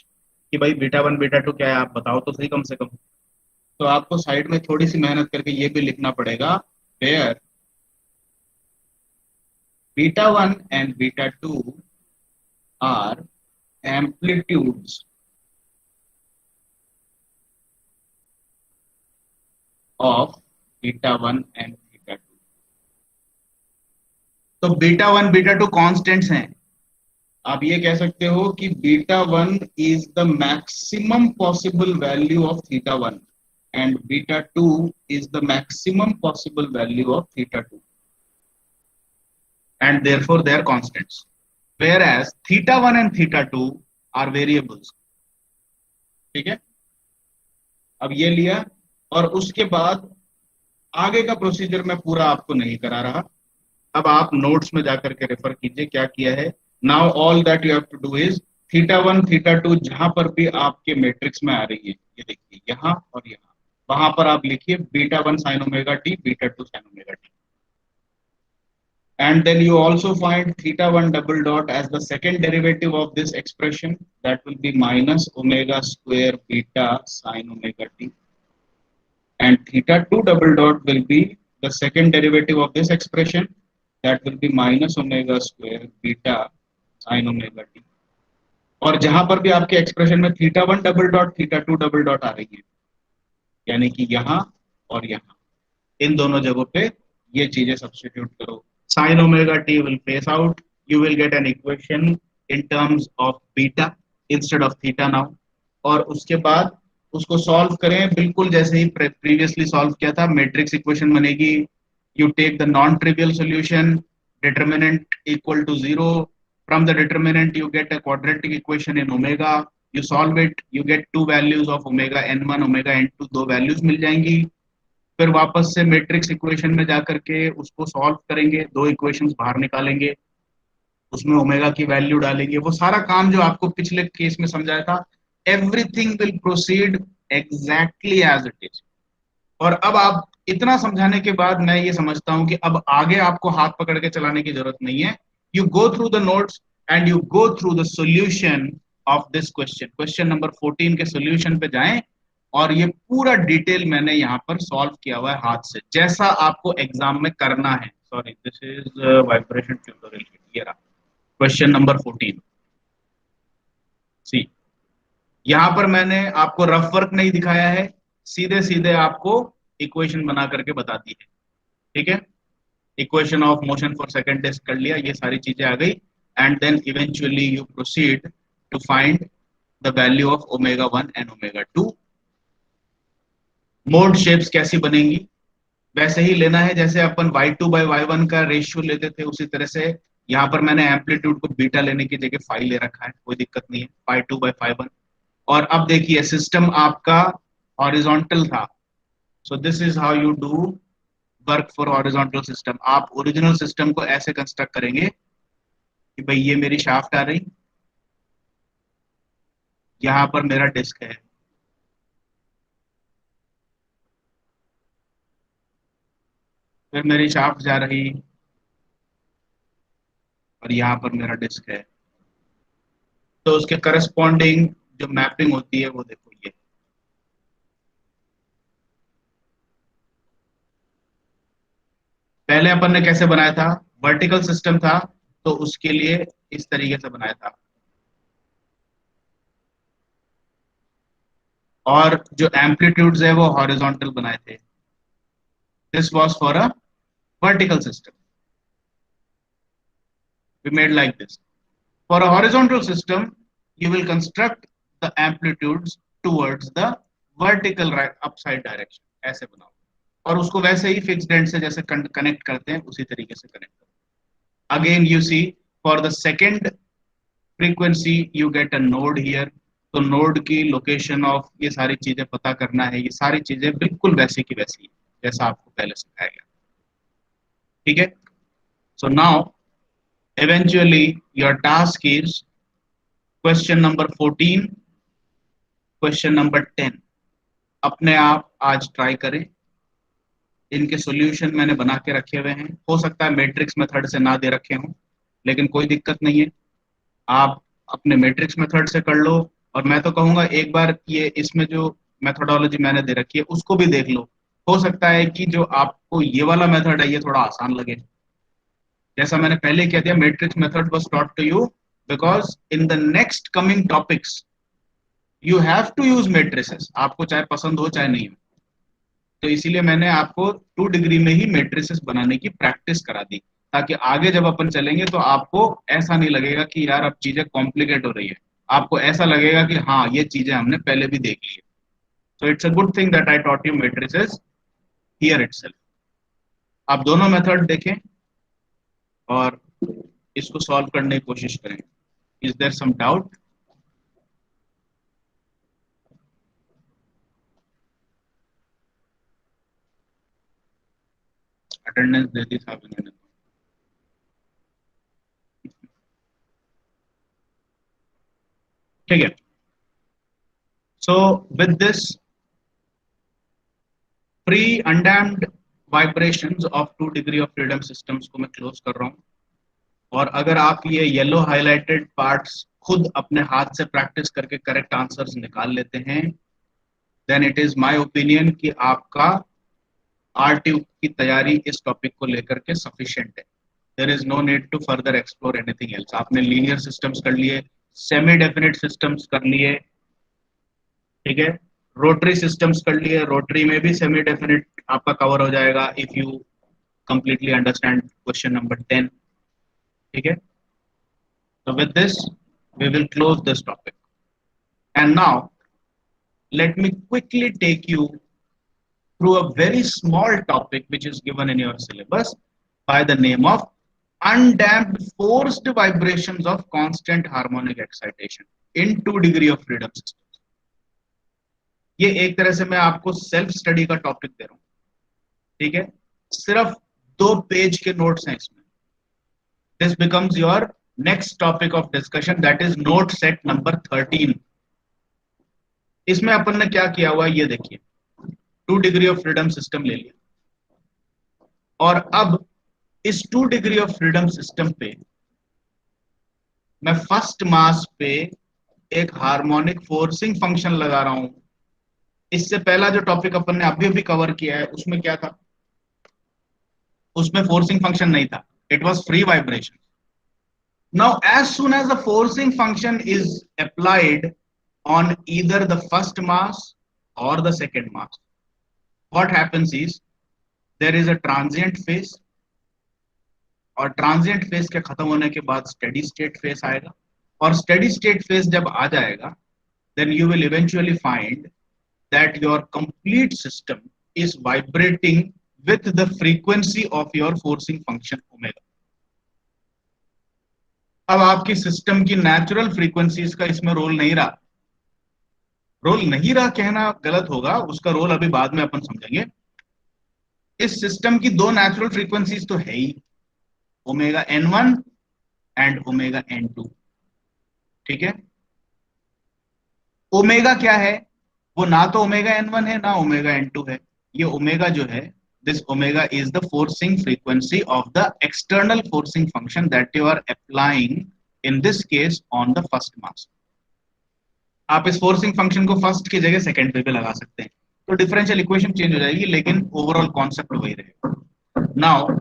कि भाई बीटा 1 बीटा 2 क्या है, आप बताओ तो सही कम से कम। तो आपको साइड में थोड़ी सी मेहनत करके ये भी लिखना पड़ेगा, where beta 1 and beta 2 are amplitudes of beta 1 and beta 2। तो बीटा 1 बीटा 2 कांस्टेंट्स हैं। आप ये कह सकते हो कि beta 1 is the maximum possible value of theta 1 and beta 2 is the maximum possible value of theta 2 and therefore they are constants, whereas theta 1 and theta 2 are variables। ठीक है, अब ये लिया और उसके बाद आगे का प्रोसीजर मैं पूरा आपको नहीं करा रहा, अब आप नोट्स में जाकर के रेफर कीजिए क्या किया है। Now all that you have to do is theta 1 theta 2 जहां पर भी आपके मैट्रिक्स में आ रही है, ये देखिए यहाँ और यहाँ, वहां पर आप लिखिए beta 1 sign omega T, beta 2 sine omega T. And then you also find theta 1 double dot as the second derivative of this expression, that will be minus omega square beta sin omega t, and theta 2 double dot will be the second derivative of this expression, that will be minus omega square beta sin omega t। और जहां पर भी आपके expression में theta 1 double dot theta 2 double dot आ रही है, यानी कि यहाँ और यहाँ, इन दोनों जगहों पे ये चीजें सब्स्टिट्यूट करो। Sin omega t will phase out, you will get an equation in terms of beta instead of theta now। और उसके बाद उसको सॉल्व करें बिल्कुल जैसे ही प्रीवियसली सॉल्व किया था, मैट्रिक्स इक्वेशन बनेगी। You take the non-trivial solution, determinant equal to 0, from the determinant you get a quadratic equation in omega, you solve it, you get two values of omega n1 omega n2, दो values मिल जाएंगी। फिर वापस से matrix equation में जाकर के उसको solve करेंगे, दो इक्वेशंस बाहर निकालेंगे, उसमें ओमेगा की वैल्यू डालेंगे, वो सारा काम जो आपको पिछले केस में समझाया था, everything will proceed exactly as it is. और अब आप इतना समझाने के बाद मैं ये समझता हूं कि अब आगे आपको हाथ पकड़ के चलाने की जरूरत नहीं है। You go through the notes and you go through the solution of this question. Question number 14 के सॉल्यूशन पे जाएं और ये पूरा डिटेल मैंने यहाँ पर सॉल्व किया हुआ है हाथ से, जैसा आपको एग्जाम में करना है। Sorry, this is vibration tutorial. ये रहा क्वेश्चन नंबर 14। सी, यहाँ पर मैंने आपको रफ वर्क नहीं दिखाया है, सीधे सीधे आपको इक्वेशन बना करके बता दी है। ठीक है, equation of motion for second test कर लिया, ये सारी चीजें आ गई। And then eventually you proceed to find the value of omega 1 and omega 2। Mode shapes कैसी बनेंगी, वैसे ही लेना है जैसे अपन y2 by y1 का रेशियो लेते थे, उसी तरह से यहाँ पर मैंने एम्पलीट्यूड को बीटा लेने की जगह फाई ले रखा है, कोई दिक्कत नहीं है, phi2 by phi1। और अब देखिए सिस्टम आपका हॉरिजॉन्टल था, so this is how you do work for horizontal system. आप ओरिजिनल सिस्टम को ऐसे कंस्ट्रक्ट करेंगे कि भाई ये मेरी शाफ्ट आ रही, यहाँ पर मेरा डिस्क है, फिर मेरी शाफ्ट जा रही और यहाँ पर मेरा डिस्क है। तो उसके करस्पॉन्डिंग जो मैपिंग होती है वो देखो, ये पहले अपन ने कैसे बनाया था, वर्टिकल सिस्टम था तो उसके लिए इस तरीके से बनाया था, और जो एम्पलीट्यूड्स है वो हॉरिजॉन्टल बनाए थे। This was for a vertical system, we made like this। For a horizontal system you will construct the amplitudes towards the vertical right upside direction, ऐसे बनाओ, और उसको वैसे ही फिक्स्ड एंड से जैसे कनेक्ट करते हैं उसी तरीके से कनेक्ट करो। Again you see for the second frequency you get a node here, तो नोड की लोकेशन ऑफ ये सारी चीजें पता करना है, ये सारी चीजें बिल्कुल वैसी की वैसी जैसा आपको पहले सिखाया गया। ठीक है, so now eventually your task is question number 14, question number 10 अपने आप आज ट्राई करें। इनके सॉल्यूशन मैंने बना के रखे हुए हैं, हो सकता है मैट्रिक्स मेथड से ना दे रखे हों, लेकिन कोई दिक्कत नहीं है, आप अपने मैट्रिक्स मेथड से कर लो। और मैं तो कहूंगा एक बार ये इसमें जो मेथोडोलॉजी मैंने दे रखी है उसको भी देख लो, हो सकता है कि जो आपको ये वाला मेथड है ये थोड़ा आसान लगे। जैसा मैंने पहले कह दिया, matrix method was taught to you because in the next coming topics you have to use matrices, आपको चाहे पसंद हो चाहे नहीं हो। तो इसीलिए मैंने आपको 2 डिग्री में ही मैट्रिसेस बनाने की प्रैक्टिस करा दी, ताकि आगे जब अपन चलेंगे तो आपको ऐसा नहीं लगेगा कि यार अब चीजें कॉम्प्लिकेट हो रही है, आपको ऐसा लगेगा कि हाँ ये चीजें हमने पहले भी देख ली है। So it's a good thing that I taught you matrices here itself. आप दोनों मेथड देखें और इसको सॉल्व करने की कोशिश करें। Is there some doubt? Attendance दे दी साहब इन्होंने। ठीक है, so with this free undamped vibrations of 2 degree of freedom systems को मैं क्लोज कर रहा हूं। और अगर आप ये येलो हाईलाइटेड पार्ट्स खुद अपने हाथ से प्रैक्टिस करके करेक्ट आंसर्स निकाल लेते हैं, then it is my opinion कि आपका आरटीयू की तैयारी इस टॉपिक को लेकर के सफिशिएंट है। There is no need to further explore anything else. आपने लीनियर सिस्टम्स कर लिए, सेमी डेफिनेट सिस्टम्स कर लिए, ठीक है, रोटरी सिस्टम्स कर लिए, रोटरी में भी सेमी डेफिनेट आपका कवर हो जाएगा if you completely understand question number 10। ठीक है, so with this we will close this topic, and now let me quickly take you through a very small topic which is given in your syllabus by the name of undamped forced vibrations of constant harmonic excitation in 2 degree of freedom systems। ये एक तरह से मैं आपको self study का topic दे रहा हूं, ठीक है, सिर्फ 2 पेज के नोट्स हैं इसमें। This becomes your next topic of discussion, that is not set number 13। इसमें अपन ने क्या किया हुआ ये देखिए, 2 डिग्री ऑफ फ्रीडम सिस्टम ले लिया और अब इस 2 डिग्री ऑफ फ्रीडम सिस्टम पे मैं फर्स्ट मास पे एक हार्मोनिक फोर्सिंग फंक्शन लगा रहा हूं। इससे पहला जो टॉपिक अपन ने अभी अभी कवर किया है उसमें क्या था, उसमें फोर्सिंग फंक्शन नहीं था, it was free vibration. Now, as soon as the forcing function is applied on either the first mass or the second mass, what happens is there is a transient phase, और transient phase के खत्म होने के बाद steady state phase आएगा, और steady state phase जब आ जाएगा then you will eventually find that your complete system is vibrating with the frequency of your forcing function omega। अब आपकी सिस्टम की नेचुरल फ्रीक्वेंसीज का इसमें रोल नहीं रहा, रोल नहीं रहा कहना गलत होगा, उसका रोल अभी बाद में अपन समझेंगे। इस सिस्टम की 2 नेचुरल फ्रीक्वेंसीज तो है ही, omega n1 and omega n2। ठीक है, ओमेगा क्या है, वो ना तो ओमेगा n1 है ना ओमेगा n2 है। ये ओमेगा जो है, this omega is the forcing frequency of the external forcing function that you are applying in this case on the first mass। आप इस फोर्सिंग फंक्शन को फर्स्ट की जगह सेकंड पे भी लगा सकते हैं, तो डिफरेंशियल इक्वेशन चेंज हो जाएगी, लेकिन ओवरऑल कॉन्सेप्ट वही रहेगा। Now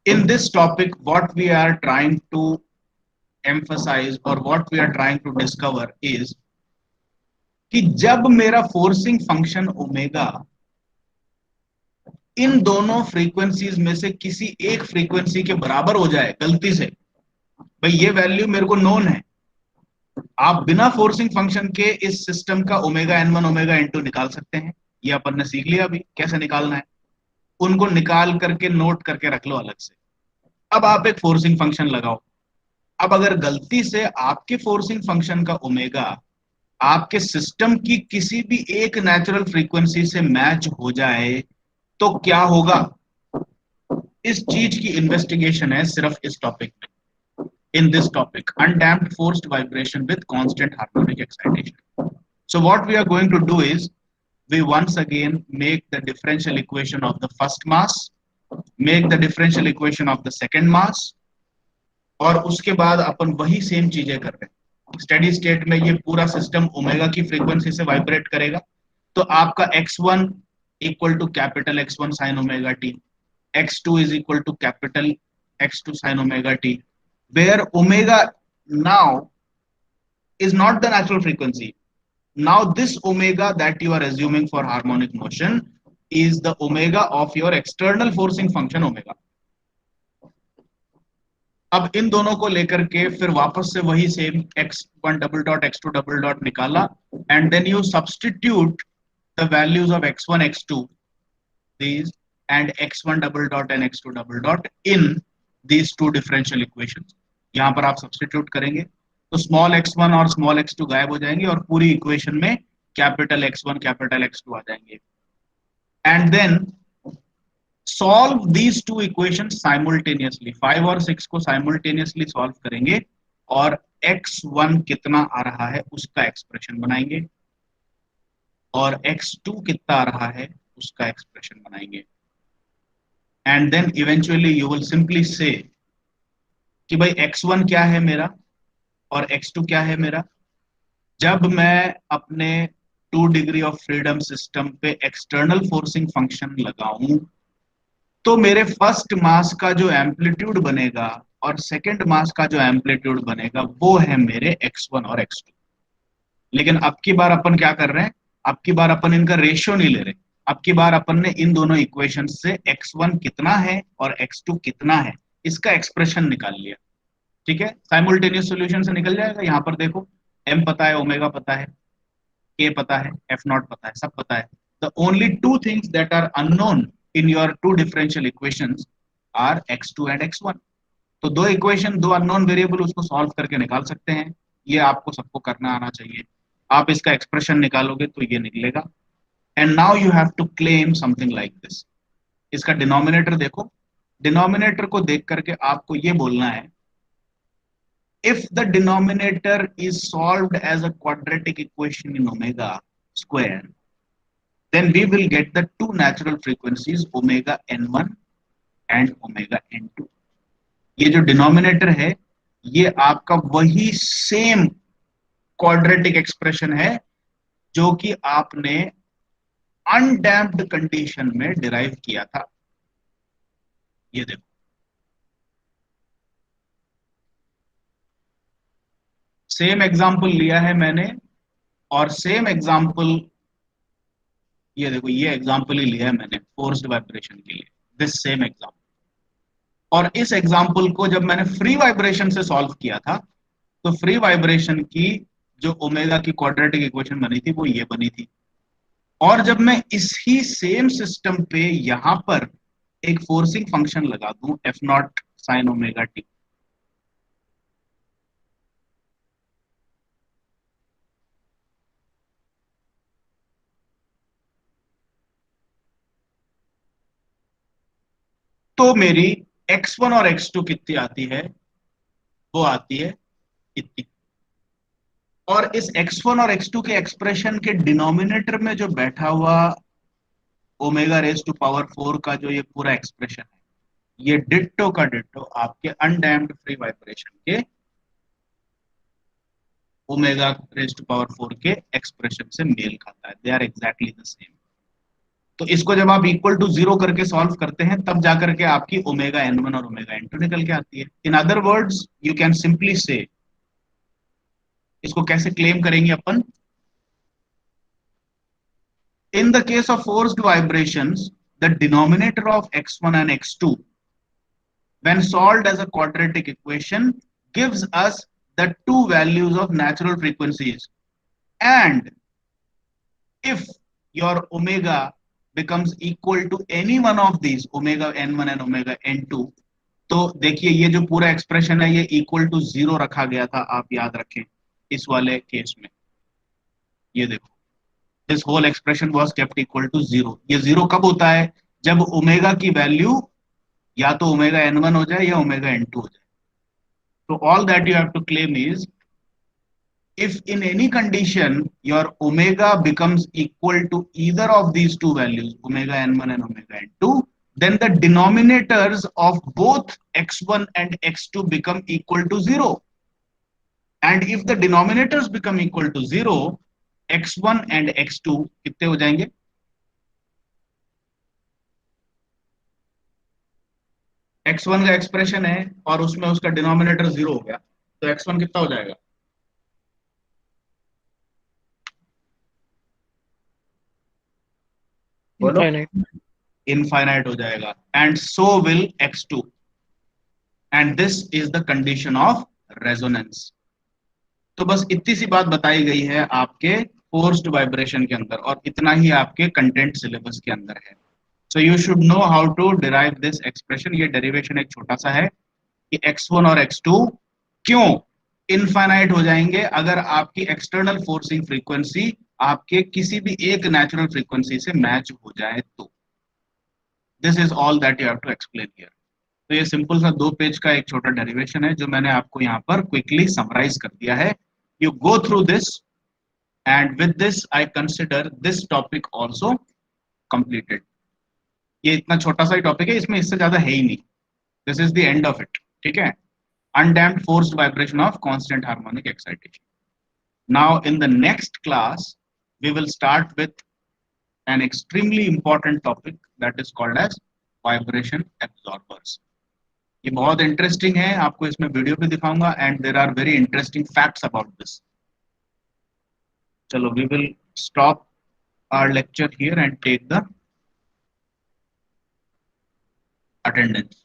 in this topic what we are trying to emphasize और what we are trying to discover is कि जब मेरा फोर्सिंग फंक्शन ओमेगा इन दोनों फ्रीक्वेंसीज में से किसी एक फ्रीक्वेंसी के बराबर हो जाए गलती से, भाई ये वैल्यू मेरे को नोन है, आप बिना फोर्सिंग फंक्शन के इस सिस्टम का ओमेगा n1 ओमेगा n2 निकाल सकते हैं। ये अपन ने सीख लिया अभी कैसे निकालना है, उनको निकाल करके नोट करके रख लो अलग से। अब आप एक फोर्सिंग फंक्शन लगाओ। अब अगर गलती से आपके फोर्सिंग फंक्शन का ओमेगा आपके सिस्टम की किसी भी एक नेचुरल फ्रीक्वेंसी से मैच हो जाए तो क्या होगा, इस चीज की इन्वेस्टिगेशन है सिर्फ इस टॉपिक में, इन this topic undamped forced vibration with constant harmonic excitation. So what we are going to do is we once again make the differential equation of the first mass, make the differential equation of the second mass, और उसके बाद अपन वही same चीजें कर रहे हैं। Steady state में ये पूरा सिस्टम ओमेगा की फ्रीक्वेंसी से वाइब्रेट करेगा, तो आपका x1 equal to capital X1 sine omega t, x2 is equal to capital X2 sine omega t, where omega now is not the natural frequency. Now this omega that you are assuming for harmonic motion is the omega of your external forcing function omega. अब इन दोनों को लेकर के फिर वापस से वही same x1 double dot x2 double dot निकाला, and then you substitute the values of x1 x2 these and x1 double dot and x2 double dot in these two differential equations. यहां पर आप सब्स्टिट्यूट करेंगे तो small x1 और small x2 गायब हो जाएंगे और पूरी इक्वेशन में कैपिटल x1 कैपिटल x2 आ जाएंगे, and then solve these two equation simultaneously. 5 और 6 को साइमल्टेनियसली सॉल्व करेंगे और x1 कितना आ रहा है उसका एक्सप्रेशन बनाएंगे और x2 कितना आ रहा है उसका एक्सप्रेशन बनाएंगे, and then eventually you will simply say कि भाई x1 क्या है मेरा और x2 क्या है मेरा। जब मैं अपने 2 डिग्री ऑफ फ्रीडम सिस्टम पे एक्सटर्नल फोर्सिंग फंक्शन लगाऊं तो मेरे फर्स्ट मास का जो एम्पलीट्यूड बनेगा और सेकंड मास का जो एम्पलीट्यूड बनेगा वो है मेरे x1 और x2। लेकिन अब की बार अपन क्या कर रहे हैं, अब की बार अपन इनका रेशियो नहीं ले रहे, अब की बार अपन ने इन दोनों इक्वेशन से x1 कितना है और x2 कितना है इसका एक्सप्रेशन निकाल लिया। ठीक है, साइमल्टेनियस सॉल्यूशन से निकल जाएगा। यहां पर देखो m पता है, ओमेगा पता है, k पता है, f0 पता है, सब पता है। The only two things that are unknown in your two differential equations are x2 and x1। तो दो इक्वेशन, दो अननोन वेरिएबल, उसको सॉल्व करके निकाल सकते हैं। ये आपको सबको करना आना चाहिए। आप इसका एक्सप्रेशन निकालोगे तो ये निकलेगा, and now you have to claim something like this. इसका डिनोमिनेटर देखो, डिनोमिनेटर को देख करके आपको ये बोलना है if the denominator is solved as a quadratic equation in omega square, then we will get the two natural frequencies omega n1 and omega n2। ये जो डिनोमिनेटर है ये आपका वही सेम क्वाड्रेटिक एक्सप्रेशन है जो कि आपने अनडैम्प्ड कंडीशन में डिराइव किया था। ये देखो, सेम एग्जांपल लिया है मैंने और सेम एग्जांपल, ये देखो ये एग्जांपल ही लिया है मैंने फोर्स्ड वाइब्रेशन के लिए, दिस सेम एग्जांपल। और इस एग्जांपल को जब मैंने फ्री वाइब्रेशन से सॉल्व किया था तो फ्री वाइब्रेशन की जो ओमेगा की क्वाड्रेटिक इक्वेशन बनी थी वो ये बनी थी। और जब मैं इसी सेम सिस्टम पे यहां पर एक फोर्सिंग फंक्शन लगा दूं f0 साइन ओमेगा टी, तो मेरी x1 और x2 कितनी आती है, वो आती है इतनी। और इस x1 और x2 के एक्सप्रेशन के डिनोमिनेटर में जो बैठा हुआ ओमेगा रेज टू पावर 4 का जो ये पूरा एक्सप्रेशन है, ये डिट्टो का डिट्टो आपके अनडैम्प्ड फ्री वाइब्रेशन के ओमेगा रेज टू पावर 4 के एक्सप्रेशन से मेल खाता है। They are exactly the same. तो इसको जब आप इक्वल टू 0 करके सॉल्व करते हैं तब जाकर के आपकी ओमेगा n1 और ओमेगा n2 निकल के आती है। In other words you can simply say, इसको कैसे क्लेम करेंगे अपन, in the case of forced vibrations the denominator of x1 and x2 when solved as a quadratic equation gives us the two values of natural frequencies, and if your omega becomes equal to any one of these omega n1 and omega n2, तो देखिए ये जो पूरा expression है ये equal to 0 रखा गया था, आप याद रखें इस वाले केस में। ये देखो this whole expression was kept equal to 0। ये 0 कब होता है, जब ओमेगा की वैल्यू या तो ओमेगा n1 हो जाए या ओमेगा n2 हो जाए। तो all that you have to claim is if in any condition your omega becomes equal to either of these two values, omega n1 and omega n2, then the denominators of both x1 and x2 become equal to 0. And if the denominators become equal to 0, x1 and x2 कितने हो जाएंगे? x1 का expression है और उसमें उसका denominator 0 हो गया, तो x1 कितना हो जाएगा? बोलो। Infinite. इनफाइनाइट हो जाएगा, and so will x2, and this is the condition of resonance. तो बस इतनी सी बात बताई गई है आपके फोर्स्ड वाइब्रेशन के अंदर, और इतना ही आपके कंटेंट सिलेबस के अंदर है। So you should know how to derive this expression. ये डेरिवेशन एक छोटा सा है कि x1 और x2 क्यों इनफाइनाइट हो जाएंगे अगर आपकी एक्सटर्नल फोर्सिंग फ्रीक्वेंसी आपके किसी भी एक नेचुरल फ्रीक्वेंसी से मैच हो जाए तो। This is all that you have to explain here. तो ये सिंपल सा 2 पेज का एक छोटा डेरिवेशन है जो मैंने आपको यहाँ पर क्विकली समराइज कर दिया है। You go through this, and with this I consider this topic also completed. ये इतना छोटा सा ही टॉपिक है, इसमें इससे ज्यादा है ही नहीं। This is the end of it, ठीक है। Undamped forced vibration of constant harmonic excitation. Now in the next class we will start with an extremely important topic that is called as vibration absorbers. ये बहुत interesting है, आपको इसमें video भी दिखाऊंगा, and there are very interesting facts about this. चलो, we will stop our lecture here and take the attendance.